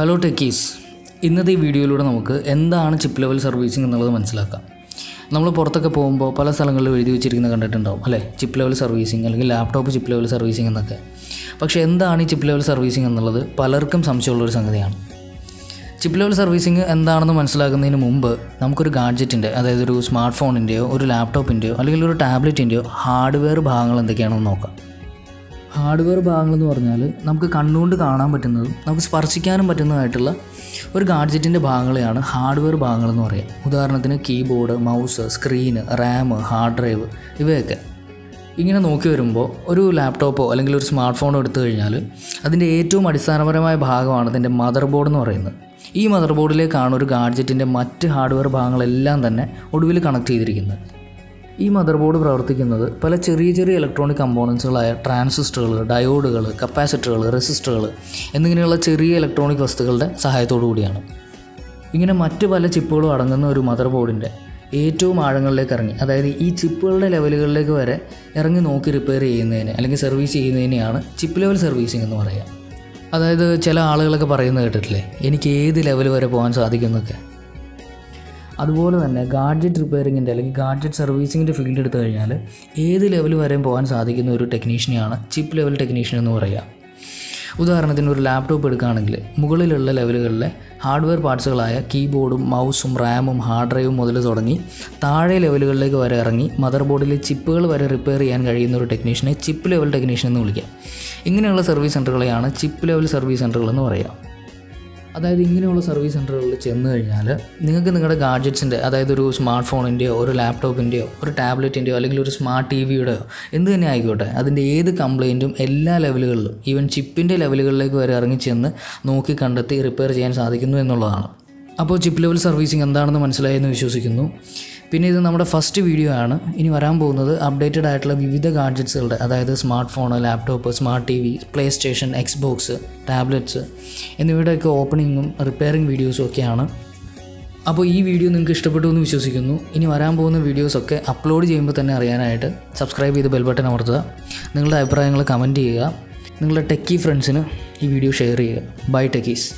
Hello techies, ഇന്നത്തെ ഈ വീഡിയോയിലൂടെ നമുക്ക് എന്താണ് ചിപ്പ് ലെവൽ സർവീസിംഗ് എന്നുള്ളത് മനസ്സിലാക്കാം. നമ്മൾ പുറത്തൊക്കെ പോകുമ്പോൾ പല സ്ഥലങ്ങളിലും എഴുതി വെച്ചിരിക്കുന്നത് കണ്ടിട്ടുണ്ടാവും അല്ലേ, ചിപ്പ് ലെവൽ സർവീസിംഗ് അല്ലെങ്കിൽ ലാപ്ടോപ്പ് ചിപ്പ് ലെവൽ സർവീസിംഗ് എന്നൊക്കെ. പക്ഷേ എന്താണ് ഈ ചിപ്പ് ലെവൽ സർവീസിംഗ് എന്നുള്ളത് പലർക്കും സംശയമുള്ളൊരു സംഗതിയാണ്. ചിപ്പ് ലെവൽ സർവീസിംഗ് എന്താണെന്ന് മനസ്സിലാക്കുന്നതിന് മുമ്പ് നമുക്കൊരു ഗാഡ്ജറ്റിൻ്റെ, അതായത് ഒരു സ്മാർട്ട് ഫോണിൻ്റെയോ ഒരു ലാപ്ടോപ്പിൻ്റെയോ അല്ലെങ്കിൽ ഒരു ടാബ്ലറ്റിൻ്റെയോ ഹാർഡ്വെയർ ഭാഗങ്ങൾ എന്തൊക്കെയാണെന്ന് നോക്കാം. ഹാർഡ്വെയർ ഭാഗങ്ങളെന്ന് പറഞ്ഞാൽ നമുക്ക് കണ്ണുകൊണ്ട് കാണാൻ പറ്റുന്നതും നമുക്ക് സ്പർശിക്കാനും പറ്റുന്നതായിട്ടുള്ള ഒരു ഗാഡ്ജറ്റിൻ്റെ ഭാഗങ്ങളെയാണ് ഹാർഡ്വെയർ ഭാഗങ്ങളെന്ന് പറയുക. ഉദാഹരണത്തിന് keyboard, mouse, screen, Ram, hard drive ഇവയൊക്കെ. ഇങ്ങനെ നോക്കി വരുമ്പോൾ ഒരു ലാപ്ടോപ്പോ അല്ലെങ്കിൽ ഒരു സ്മാർട്ട് ഫോണോ എടുത്തു കഴിഞ്ഞാൽ അതിൻ്റെ ഏറ്റവും അടിസ്ഥാനപരമായ ഭാഗമാണ് അതിൻ്റെ മദർ ബോർഡ് എന്ന് പറയുന്നത്. ഈ മദർ ബോർഡിലേക്കാണ് ഒരു ഗാഡ്ജറ്റിൻ്റെ മറ്റ് ഹാർഡ്വെയർ ഭാഗങ്ങളെല്ലാം തന്നെ ഒടുവിൽ കണക്ട് ചെയ്തിരിക്കുന്നത്. ഈ മദർ ബോർഡ് പ്രവർത്തിക്കുന്നത് പല ചെറിയ ചെറിയ ഇലക്ട്രോണിക് കമ്പോണൻസുകളായ ട്രാൻസിസ്റ്ററുകൾ, ഡയോഡുകൾ, കപ്പാസിറ്ററുകൾ, റെസിസ്റ്ററുകൾ എന്നിങ്ങനെയുള്ള ചെറിയ ഇലക്ട്രോണിക് വസ്തുക്കളുടെ സഹായത്തോടു കൂടിയാണ്. ഇങ്ങനെ മറ്റ് പല ചിപ്പുകളും അടങ്ങുന്ന ഒരു മദർ ബോർഡിൻ്റെ ഏറ്റവും ആഴങ്ങളിലേക്ക് ഇറങ്ങി, അതായത് ഈ ചിപ്പുകളുടെ ലെവലുകളിലേക്ക് വരെ ഇറങ്ങി നോക്കി റിപ്പയർ ചെയ്യുന്നതിന് അല്ലെങ്കിൽ സർവീസ് ചെയ്യുന്നതിനെയാണ് ചിപ്പ് ലെവൽ സർവീസിംഗ് എന്ന് പറയുക. അതായത് ചില ആളുകളൊക്കെ പറയുന്നത് കേട്ടിട്ടില്ലേ, എനിക്ക് ഏത് ലെവൽ വരെ പോകാൻ സാധിക്കുന്നൊക്കെ. അതുപോലെ തന്നെ ഗാഡ്ജറ്റ് റിപ്പയറിങ്ങിൻ്റെ അല്ലെങ്കിൽ ഗാഡ്ജറ്റ് സർവീസിങ്ങിൻ്റെ ഫീൽഡ് എടുത്തു കഴിഞ്ഞാൽ ഏത് ലെവൽ വരെയും പോകാൻ സാധിക്കുന്ന ഒരു ടെക്നീഷ്യനെയാണ് ചിപ്പ് ലെവൽ ടെക്നീഷ്യൻ എന്ന് പറയുക. ഉദാഹരണത്തിന് ഒരു ലാപ്ടോപ്പ് എടുക്കുകയാണെങ്കിൽ മുകളിലുള്ള ലെവലുകളിലെ ഹാർഡ്വെയർ പാർട്സുകളായ കീബോർഡും മൗസും റാമും ഹാർഡ് ഡ്രൈവും മുതൽ തുടങ്ങി താഴെ ലെവലുകളിലേക്ക് വരെ ഇറങ്ങി മദർ ബോർഡിലെ ചിപ്പുകൾ വരെ റിപ്പയർ ചെയ്യാൻ കഴിയുന്ന ഒരു ടെക്നീഷ്യനെ ചിപ്പ് ലെവൽ ടെക്നീഷ്യൻ എന്ന് വിളിക്കാം. ഇങ്ങനെയുള്ള സർവീസ് സെൻ്ററുകളെയാണ് ചിപ്പ് ലെവൽ സർവീസ് സെൻ്ററുകൾ എന്ന് പറയുക. അതായത് ഇങ്ങനെയുള്ള സർവീസ് സെൻ്ററുകളിൽ ചെന്ന് കഴിഞ്ഞാൽ നിങ്ങൾക്ക് നിങ്ങളുടെ ഗാഡ്ജറ്റ്സിൻ്റെ, അതായത് ഒരു സ്മാർട്ട് ഫോണിൻ്റെയോ ഒരു ലാപ്ടോപ്പിൻ്റെയോ ഒരു ടാബ്ലറ്റിൻ്റെയോ അല്ലെങ്കിൽ ഒരു സ്മാർട്ട് ടിവിയുടെയോ എന്ത് തന്നെ ആയിക്കോട്ടെ, അതിൻ്റെ ഏത് കംപ്ലയിൻറ്റും എല്ലാ ലെവലുകളിലും ഈവൻ ചിപ്പിൻ്റെ ലെവലുകളിലേക്ക് വരെ ഇറങ്ങിച്ചെന്ന് നോക്കി കണ്ടെത്തി റിപ്പയർ ചെയ്യാൻ സാധിക്കുന്നു എന്നുള്ളതാണ്. അപ്പോൾ ചിപ്പ് ലെവൽ സർവീസിംഗ് എന്താണെന്ന് മനസ്സിലായെന്ന് വിശ്വസിക്കുന്നു. പിന്നെ ഇത് നമ്മുടെ ഫസ്റ്റ് വീഡിയോ ആണ്. ഇനി വരാൻ പോകുന്നത് അപ്ഡേറ്റഡ് ആയിട്ടുള്ള വിവിധ ഗാഡ്ജറ്റ്സുകളുടെ, അതായത് smart phone, laptop, smart T V, PlayStation, Xbox, tablets എന്നിവയുടെയൊക്കെ ഓപ്പണിങ്ങും റിപ്പയറിംഗ് വീഡിയോസും ഒക്കെയാണ്. അപ്പോൾ ഈ വീഡിയോ നിങ്ങൾക്ക് ഇഷ്ടപ്പെട്ടു എന്ന് വിശ്വസിക്കുന്നു. ഇനി വരാൻ പോകുന്ന വീഡിയോസൊക്കെ അപ്ലോഡ് ചെയ്യുമ്പോൾ തന്നെ അറിയാനായിട്ട് സബ്സ്ക്രൈബ് ചെയ്ത് ബെൽ ബട്ടൺ അമർത്തുക. നിങ്ങളുടെ അഭിപ്രായങ്ങൾ കമൻറ്റ് ചെയ്യുക. നിങ്ങളുടെ ടെക്കി ഫ്രണ്ട്സിന് ഈ വീഡിയോ ഷെയർ ചെയ്യുക. Bye techies.